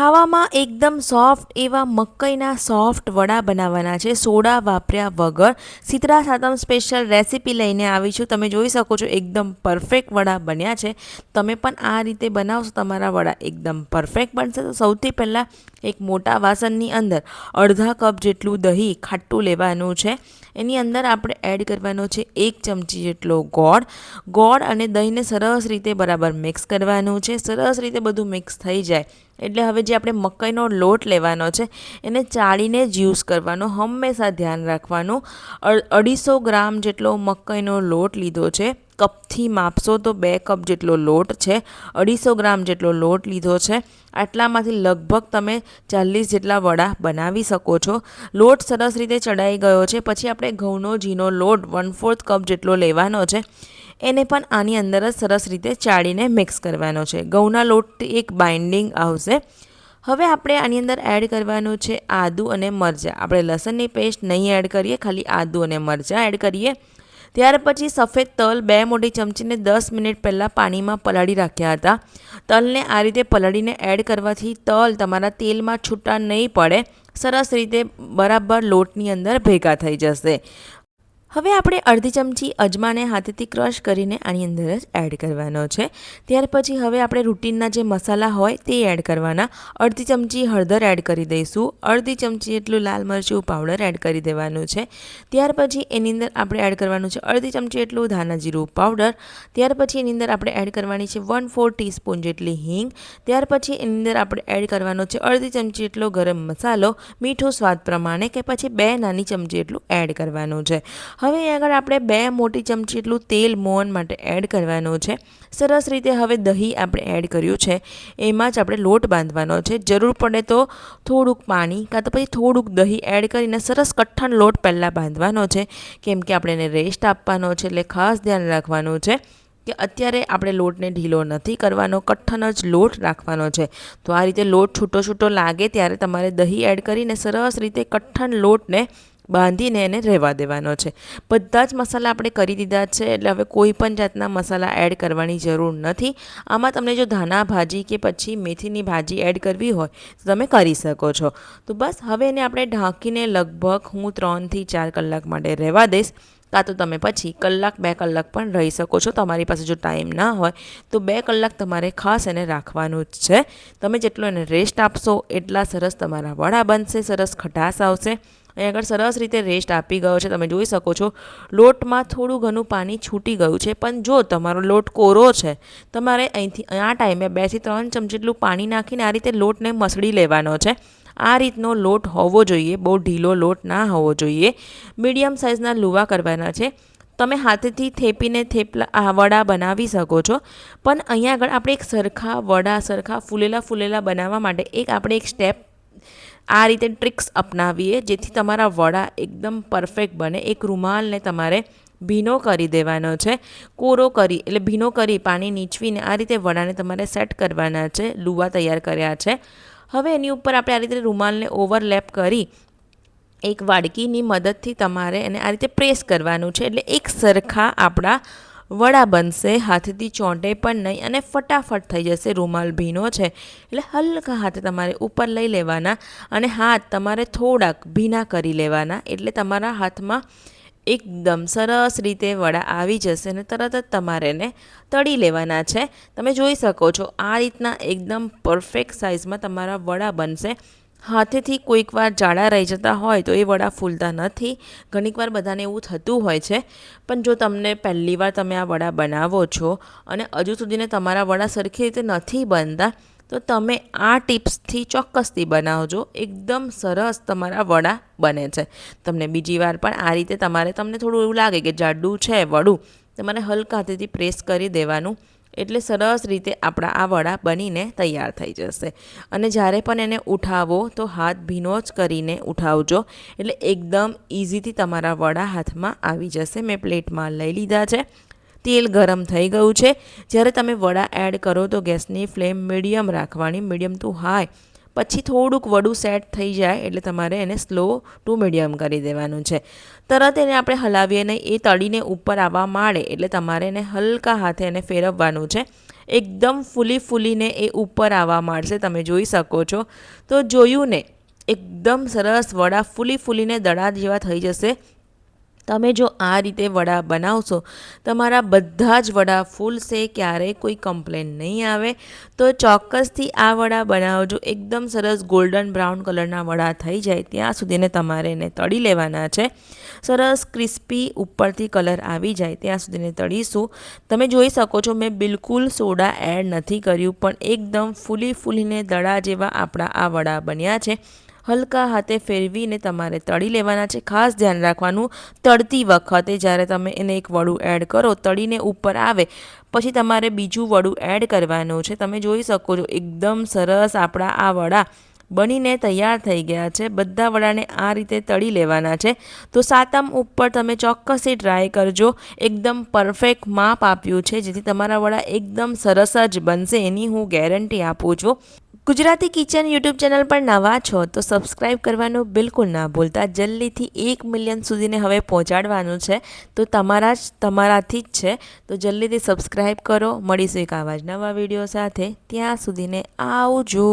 ખાવામાં એકદમ સોફ્ટ એવા મકાઈના સોફ્ટ વડા બનાવવાના છે, સોડા વાપર્યા વગર. શીતળા સાતમ સ્પેશિયલ રેસીપી લઈને આવી છું. તમે જોઈ શકો છો એકદમ પરફેક્ટ વડા બન્યા છે. તમે પણ આ રીતે બનાવશો, તમારા વડા એકદમ પરફેક્ટ બનશે. તો સૌથી પહેલાં એક મોટા વાસણની અંદર અડધા કપ જેટલું દહીં ખાટું લેવાનું છે. એની અંદર આપણે એડ કરવાનો છે 1 ચમચી જેટલો ગોળ અને દહીંને સરસ રીતે બરાબર મિક્સ કરવાનું છે. સરસ રીતે બધું મિક્સ થઈ જાય એટલે હવે જે આપણે મકાઈનો લોટ લેવાનો છે એને ચાળીને જ યુઝ કરવાનો. હંમેશા ધ્યાન રાખવાનું. 250 ગ્રામ જેટલો મકાઈનો લોટ લીધો છે. કપથી માપશો તો 2 કપ જેટલો લોટ છે. 250 ગ્રામ જેટલો લોટ લીધો છે. આટલામાંથી લગભગ તમે 40 જેટલા વડા બનાવી શકો છો. લોટ સરસ રીતે ચડાઈ ગયો છે. પછી આપણે ઘઉંનો ઝીણો લોટ 1/4 કપ જેટલો લેવાનો છે. એને પણ આની અંદર જ સરસ રીતે ચાળીને મિક્સ કરવાનો છે. ઘઉંના લોટથી એક બાઇન્ડિંગ આવશે. હવે આપણે આની અંદર એડ કરવાનું છે આદું અને મરચાં. આપણે લસણની પેસ્ટ નહીં એડ કરીએ, ખાલી આદું અને મરચાં એડ કરીએ. ત્યાર પછી સફેદ તલ 2 મોટી ચમચીને 10 મિનિટ પહેલાં પાણીમાં પલાળી રાખ્યા હતા. તલને આ રીતે પલાળીને એડ કરવાથી તલ તમારા તેલમાં છૂટા નહીં પડે, સરસ રીતે બરાબર લોટની અંદર ભેગા થઈ જશે. હવે આપણે અડધી ચમચી અજમાને હાથેથી ક્રશ કરીને આની અંદર જ એડ કરવાનો છે. ત્યાર પછી હવે આપણે રૂટીનના જે મસાલા હોય તે એડ કરવાના. અડધી ચમચી હળદર એડ કરી દઈશું. અડધી ચમચી એટલું લાલ મરચું પાવડર એડ કરી દેવાનું છે. ત્યાર પછી એની અંદર આપણે એડ કરવાનું છે અડધી ચમચી એટલું ધાણા જીરું પાવડર. ત્યાર પછી એની અંદર આપણે એડ કરવાની છે 1/4 ટીસ્પૂન જેટલી હિંગ. ત્યાર પછી એની અંદર આપણે એડ કરવાનો છે અડધી ચમચી એટલો ગરમ મસાલો. મીઠું સ્વાદ પ્રમાણે કે પછી 2 નાની ચમચી એટલું એડ કરવાનું છે. હવે આગળ આપણે 2 મોટી ચમચી એટલું તેલ મોહન માટે એડ કરવાનું છે. સરસ રીતે હવે દહીં આપણે એડ કર્યું છે, એમાં જ આપણે લોટ બાંધવાનો છે. જરૂર પડે તો થોડુંક પાણી કાં તો પછી થોડુંક દહીં એડ કરીને સરસ કઠણ લોટ પહેલાં બાંધવાનો છે, કેમ કે આપણે એને રેસ્ટ આપવાનો છે. એટલે ખાસ ધ્યાન રાખવાનું છે કે અત્યારે આપણે લોટને ઢીલો નથી કરવાનો, કઠણ જ લોટ રાખવાનો છે. તો આ રીતે લોટ છૂટો છૂટો લાગે ત્યારે તમારે દહીં એડ કરીને સરસ રીતે કઠણ લોટને બાંધીને એને રહેવા દેવાનો છે. બધા જ મસાલા આપણે કરી દીધા છે, એટલે હવે કોઈ પણ જાતના મસાલા એડ કરવાની જરૂર નથી. આમાં તમને જો ધાણા ભાજી કે પછી મેથીની ભાજી એડ કરવી હોય તો તમે કરી શકો છો. તો બસ હવે એને આપણે ઢાંકીને લગભગ હું 3 થી 4 કલાક માટે રહેવા દઈશ. કાં તો તમે પછી 1 2 કલાક પણ રહી શકો છો. તમારી પાસે જો ટાઈમ ના હોય તો 2 કલાક તમારે ખાસ એને રાખવાનું જ છે. તમે જેટલો એને રેસ્ટ આપશો એટલા સરસ તમારા વડા બનશે, સરસ ખટાશ આવશે. અહીં આગળ સરસ રીતે રેસ્ટ આપી ગયો છે. તમે જોઈ શકો છો લોટમાં થોડું ઘણું પાણી છૂટી ગયું છે, પણ જો તમારો લોટ કોરો છે તમારે અહીંથી આ ટાઈમે 2 થી 3 ચમચી જેટલું પાણી નાખીને આ રીતે લોટને મસળી લેવાનો છે. આ રીતનો લોટ હોવો જોઈએ, બહુ ઢીલો લોટ ના હોવો જોઈએ. મીડિયમ સાઇઝના લુવા કરવાના છે. તમે હાથેથી થેપીને વડા બનાવી શકો છો, પણ અહીંયા આગળ આપણે એક સરખા વડા સરખા ફૂલેલા બનાવવા માટે આપણે એક સ્ટેપ આ રીતે ટ્રિક્સ અપનાવીએ જેથી તમારા વડા એકદમ પરફેક્ટ બને. એક રૂમાલને તમારે ભીનો કરી દેવાનો છે, કોરો કરી એટલે ભીનો કરી પાણી નીચવીને આ રીતે વડાને તમારે સેટ કરવાના છે. લુવા તૈયાર કર્યા છે. હવે એની ઉપર આપણે આ રીતે રૂમાલને ઓવરલેપ કરી એક વાડકીની મદદથી તમારે એને આ રીતે પ્રેસ કરવાનું છે, એટલે એક સરખા આપણા વડા બનશે. હાથથી ચોંટે પણ નહીં અને ફટાફટ થઈ જશે. રૂમાલ ભીનો છે એટલે હલકા હાથે તમારે ઉપર લઈ લેવાના અને હાથ તમારે થોડાક ભીના કરી લેવાના, એટલે તમારા હાથમાં એકદમ સરસ રીતે વડા આવી જશે અને તરત જ તમારે એને તળી લેવાના છે. તમે જોઈ શકો છો આ રીતના એકદમ પરફેક્ટ સાઇઝમાં તમારા વડા બનશે. હાથેથી કોઈક વાર જાડા રહી જતા હોય તો એ વડા ફૂલતા નથી. ઘણીક વાર બધાને એવું થતું હોય છે, પણ જો તમને પહેલી વાર તમે આ વડા બનાવો છો અને હજુ સુધીને તમારા વડા સરખી રીતે નથી બનતા તો તમે આ ટિપ્સથી ચોક્કસથી બનાવજો. એકદમ સરસ તમારા વડા બને છે. તમને બીજી વાર પણ આ રીતે તમને થોડું એવું લાગે કે જાડું છે વડું, તમારે હલકા હાથેથી પ્રેસ કરી દેવાનું, એટલે સરસ રીતે આપણા આ વડા બનીને તૈયાર થઈ જશે. અને જ્યારે પણ એને ઉઠાવો તો હાથ ભીનો જ કરીને ઉઠાવજો, એટલે એકદમ ઇઝીથી તમારા વડા હાથમાં આવી જશે. મેં પ્લેટમાં લઈ લીધા છે. તેલ ગરમ થઈ ગયું છે. જ્યારે તમે વડા એડ કરો તો ગેસની ફ્લેમ મીડિયમ રાખવાની, મીડિયમ ટુ હાઈ. પછી થોડુંક વડું સેટ થઈ જાય એટલે તમારે એને સ્લો ટુ મીડિયમ કરી દેવાનું છે. તરત એને આપણે હલાવીએ નહીં, એ તળીને ઉપર આવવા માંડે એટલે તમારે એને હલકા હાથે એને ફેરવવાનું છે. એકદમ ફૂલીને એ ઉપર આવવા માંડશે, તમે જોઈ શકો છો. તો જોયું ને, એકદમ સરસ વડા ફૂલીને દડા જેવા થઈ જશે. તમે જો આ રીતે વડા બનાવશો, તમારા બધા જ વડા ફૂલશે, ક્યારેય કોઈ કમ્પ્લેન નહીં આવે. તો ચોક્કસથી આ વડા બનાવજો. એકદમ સરસ ગોલ્ડન બ્રાઉન કલરના વડા થઈ જાય ત્યાં સુધીને તમારે એને તળી લેવાના છે. સરસ ક્રિસ્પી ઉપરથી કલર આવી જાય ત્યાં સુધીને તળીશું. તમે જોઈ શકો છો, મેં બિલકુલ સોડા એડ નથી કર્યું, પણ એકદમ ફૂલીને દડા જેવા આપણા આ વડા બન્યા છે. હલકા હાથે ફેરવીને તમારે તળી લેવાના છે. ખાસ ધ્યાન રાખવાનું, તળતી વખતે જ્યારે તમે એને એક વડું એડ કરો, તળીને ઉપર આવે પછી તમારે બીજું વડું એડ કરવાનું છે. તમે જોઈ શકો છો, એકદમ સરસ આપણા આ વડા બનીને તૈયાર થઈ ગયા છે. બધા વડાને આ રીતે તળી લેવાના છે. તો સાતમ ઉપર તમે ચોક્કસથી ટ્રાય કરજો. એકદમ પરફેક્ટ માપ આપ્યું છે, જેથી તમારા વડા એકદમ સરસ જ બનશે, એની હું ગેરંટી આપું છું. ગુજરાતી કિચન યુટ્યુબ ચેનલ પર નવા છો તો સબસ્ક્રાઈબ કરવાનું બિલકુલ ના ભૂલતા. જલ્દીથી 1 મિલિયન સુધીને હવે પહોંચાડવાનું છે, તો તમારાથી જ છે. તો જલ્દીથી સબસ્ક્રાઈબ કરો. મળીશું એક આવા જ નવા વિડીયો સાથે. ત્યાં સુધીને આવજો.